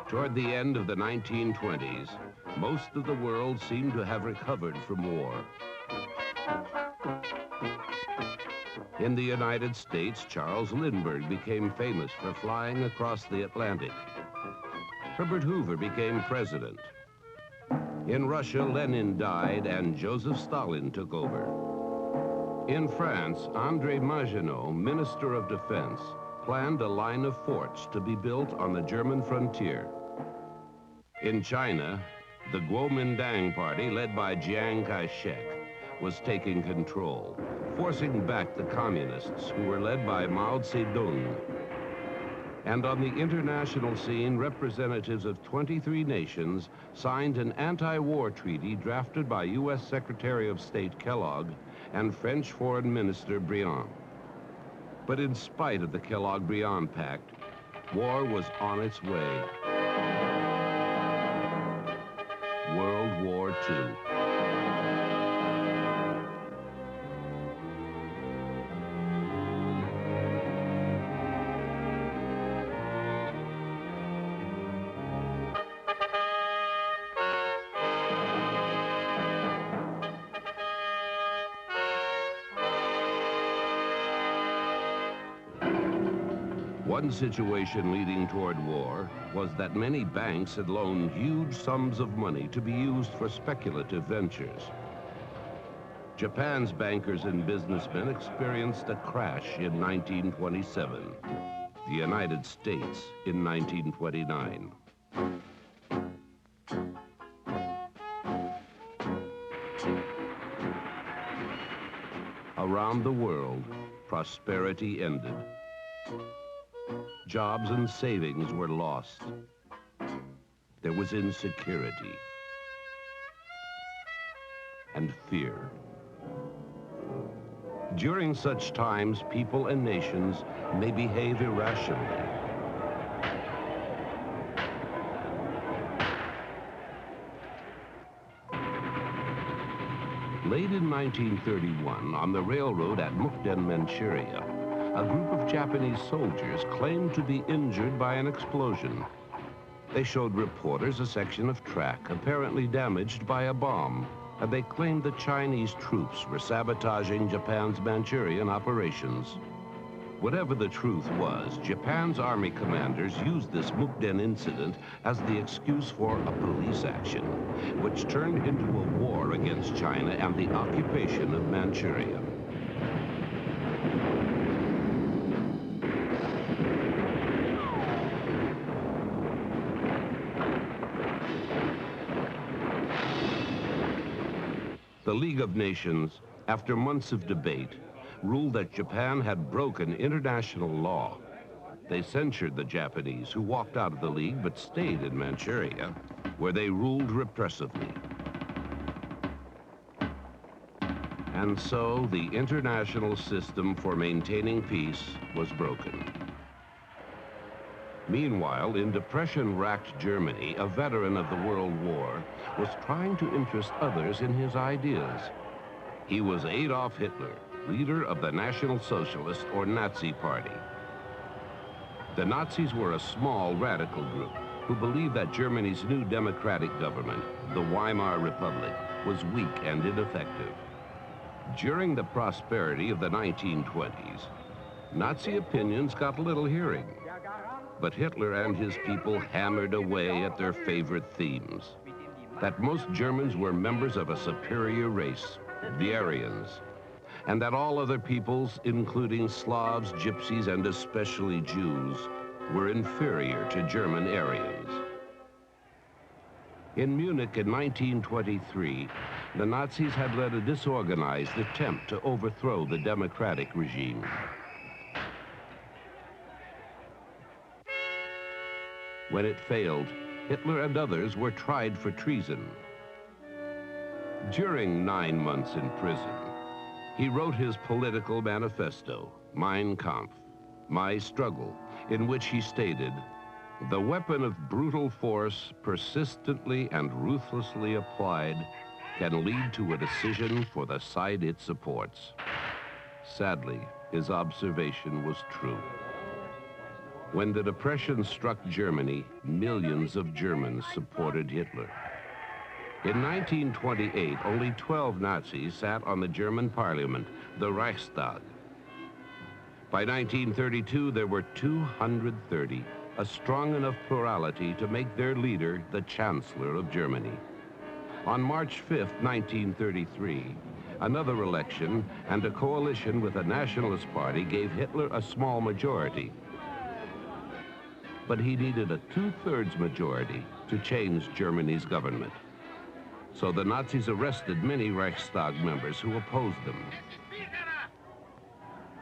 Toward the end of the 1920s, most of the world seemed to have recovered from war. In the United States, Charles Lindbergh became famous for flying across the Atlantic. Herbert Hoover became president. In Russia, Lenin died and Joseph Stalin took over. In France, André Maginot, Minister of Defense, planned a line of forts to be built on the German frontier. In China, the Kuomintang Party, led by Chiang Kai-shek, was taking control, forcing back the communists who were led by Mao Zedong. And on the international scene, representatives of 23 nations signed an anti-war treaty drafted by U.S. Secretary of State Kellogg and French Foreign Minister Briand. But in spite of the Kellogg-Briand Pact, war was on its way. World War II. One situation leading toward war was that many banks had loaned huge sums of money to be used for speculative ventures. Japan's bankers and businessmen experienced a crash in 1927, the United States in 1929. Around the world, prosperity ended. Jobs and savings were lost. There was insecurity and fear. During such times, people and nations may behave irrationally. Late in 1931, on the railroad at Mukden, Manchuria, a group of Japanese soldiers claimed to be injured by an explosion. They showed reporters a section of track apparently damaged by a bomb, and they claimed the Chinese troops were sabotaging Japan's Manchurian operations. Whatever the truth was, Japan's army commanders used this Mukden incident as the excuse for a police action, which turned into a war against China and the occupation of Manchuria. The League of Nations, after months of debate, ruled that Japan had broken international law. They censured the Japanese, who walked out of the League but stayed in Manchuria, where they ruled repressively. And so the international system for maintaining peace was broken. Meanwhile, in depression-racked Germany, a veteran of the World War was trying to interest others in his ideas. He was Adolf Hitler, leader of the National Socialist or Nazi Party. The Nazis were a small radical group who believed that Germany's new democratic government, the Weimar Republic, was weak and ineffective. During the prosperity of the 1920s, Nazi opinions got little hearing. But Hitler and his people hammered away at their favorite themes. That most Germans were members of a superior race, the Aryans, and that all other peoples, including Slavs, Gypsies, and especially Jews, were inferior to German Aryans. In Munich in 1923, the Nazis had led a disorganized attempt to overthrow the democratic regime. When it failed, Hitler and others were tried for treason. During 9 months in prison, he wrote his political manifesto, Mein Kampf, My Struggle, in which he stated, "The weapon of brutal force persistently and ruthlessly applied can lead to a decision for the side it supports." Sadly, his observation was true. When the Depression struck Germany, millions of Germans supported Hitler. In 1928, only 12 Nazis sat on the German parliament, the Reichstag. By 1932, there were 230, a strong enough plurality to make their leader the Chancellor of Germany. On March 5th, 1933, another election and a coalition with a nationalist party gave Hitler a small majority. But he needed a two-thirds majority to change Germany's government. So the Nazis arrested many Reichstag members who opposed them.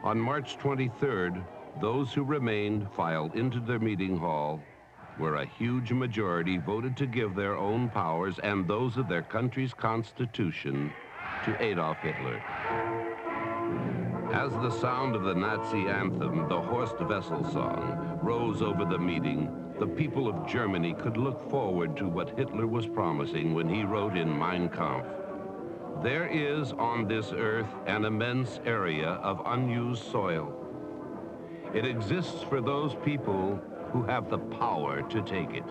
On March 23rd, those who remained filed into the meeting hall, where a huge majority voted to give their own powers and those of their country's constitution to Adolf Hitler. As the sound of the Nazi anthem, the Horst Wessel song, rose over the meeting, the people of Germany could look forward to what Hitler was promising when he wrote in Mein Kampf, "There is on this earth an immense area of unused soil. It exists for those people who have the power to take it."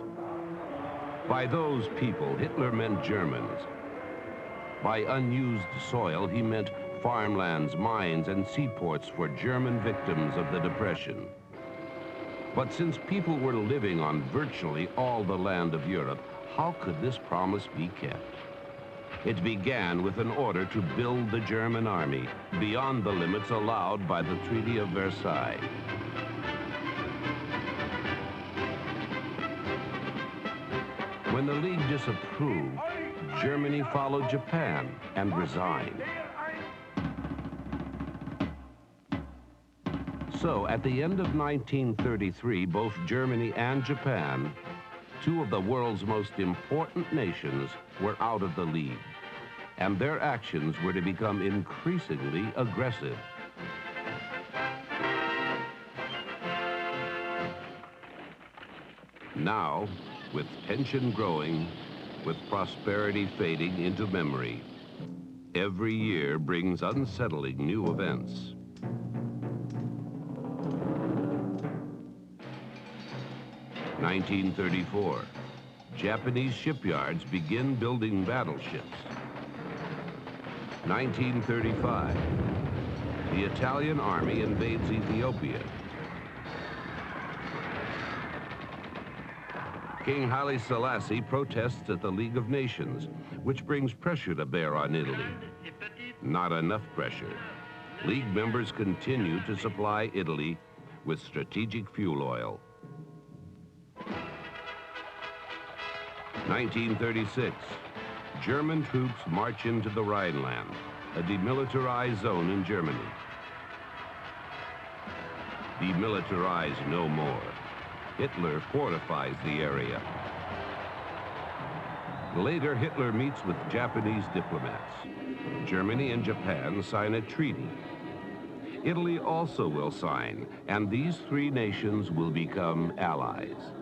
By those people, Hitler meant Germans. By unused soil, he meant farmlands, mines, and seaports for German victims of the Depression. But since people were living on virtually all the land of Europe, how could this promise be kept? It began with an order to build the German army beyond the limits allowed by the Treaty of Versailles. When the League disapproved, Germany followed Japan and resigned. So, at the end of 1933, both Germany and Japan, two of the world's most important nations, were out of the League, and their actions were to become increasingly aggressive. Now, with tension growing, with prosperity fading into memory, every year brings unsettling new events. 1934, Japanese shipyards begin building battleships. 1935, the Italian army invades Ethiopia. King Haile Selassie protests at the League of Nations, which brings pressure to bear on Italy. Not enough pressure. League members continue to supply Italy with strategic fuel oil. 1936, German troops march into the Rhineland, a demilitarized zone in Germany. Demilitarize no more. Hitler fortifies the area. Later, Hitler meets with Japanese diplomats. Germany and Japan sign a treaty. Italy also will sign, and these three nations will become allies.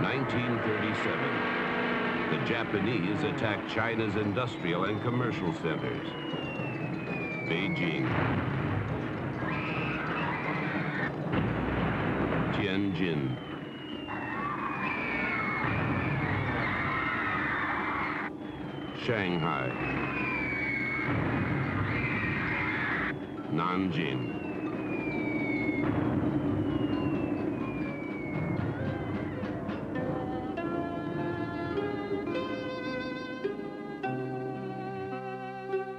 1937, the Japanese attack China's industrial and commercial centers. Beijing, Tianjin, Shanghai, Nanjing.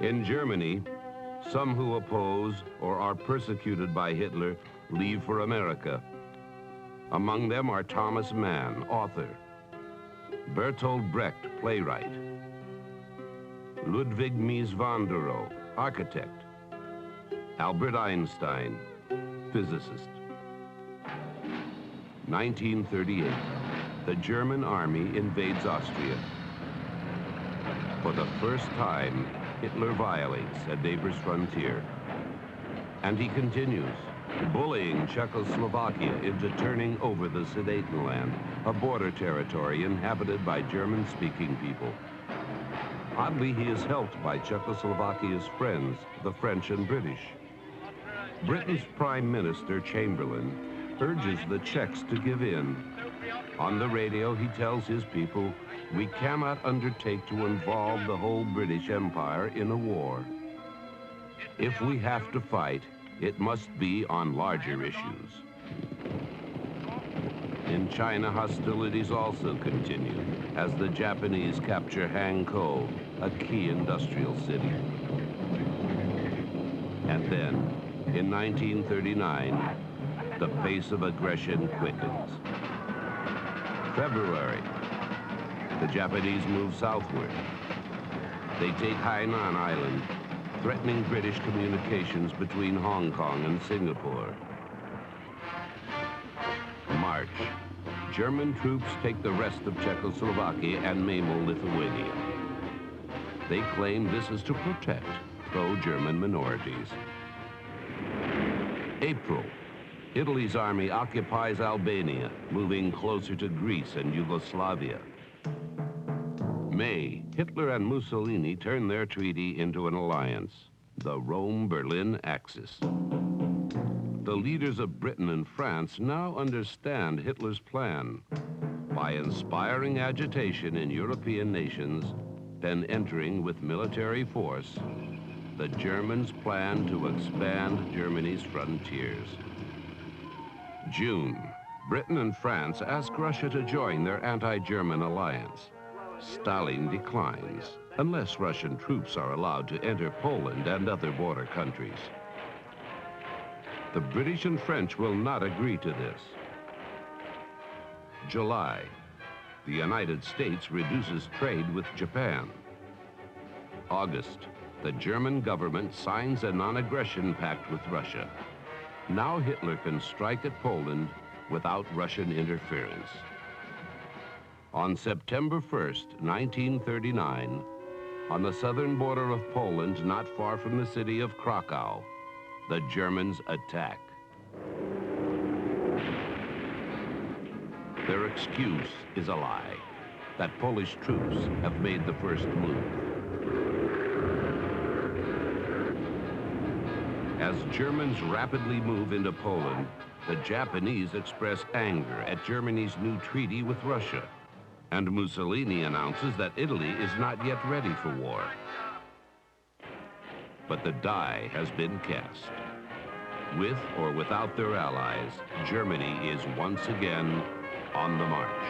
In Germany, some who oppose or are persecuted by Hitler leave for America. Among them are Thomas Mann, author, Bertolt Brecht, playwright, Ludwig Mies van der Rohe, architect, Albert Einstein, physicist. 1938, the German army invades Austria. For the first time, Hitler violates a neighbor's frontier. And he continues, bullying Czechoslovakia into turning over the Sudetenland, a border territory inhabited by German-speaking people. Oddly, he is helped by Czechoslovakia's friends, the French and British. Britain's Prime Minister Chamberlain urges the Czechs to give in. On the radio, he tells his people, "We cannot undertake to involve the whole British Empire in a war. If we have to fight, it must be on larger issues." In China, hostilities also continue as the Japanese capture Hankou, a key industrial city. And then, in 1939, the pace of aggression quickens. February, the Japanese move southward. They take Hainan Island, threatening British communications between Hong Kong and Singapore. March, German troops take the rest of Czechoslovakia and Mamel, Lithuania. They claim this is to protect pro-German minorities. April, Italy's army occupies Albania, moving closer to Greece and Yugoslavia. May, Hitler and Mussolini turn their treaty into an alliance, the Rome-Berlin Axis. The leaders of Britain and France now understand Hitler's plan. By inspiring agitation in European nations, then entering with military force, the Germans plan to expand Germany's frontiers. June, Britain and France ask Russia to join their anti-German alliance. Stalin declines, unless Russian troops are allowed to enter Poland and other border countries. The British and French will not agree to this. July, the United States reduces trade with Japan. August, the German government signs a non-aggression pact with Russia. Now Hitler can strike at Poland without Russian interference. On September 1st, 1939, on the southern border of Poland, not far from the city of Krakow, the Germans attack. Their excuse is a lie, that Polish troops have made the first move. As Germans rapidly move into Poland, the Japanese express anger at Germany's new treaty with Russia, and Mussolini announces that Italy is not yet ready for war. But the die has been cast. With or without their allies, Germany is once again on the march.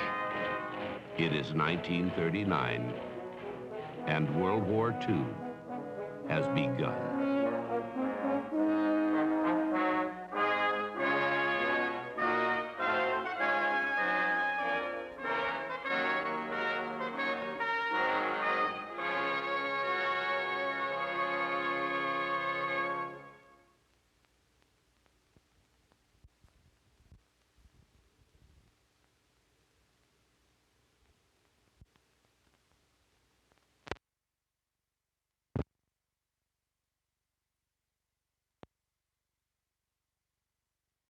It is 1939, and World War II has begun.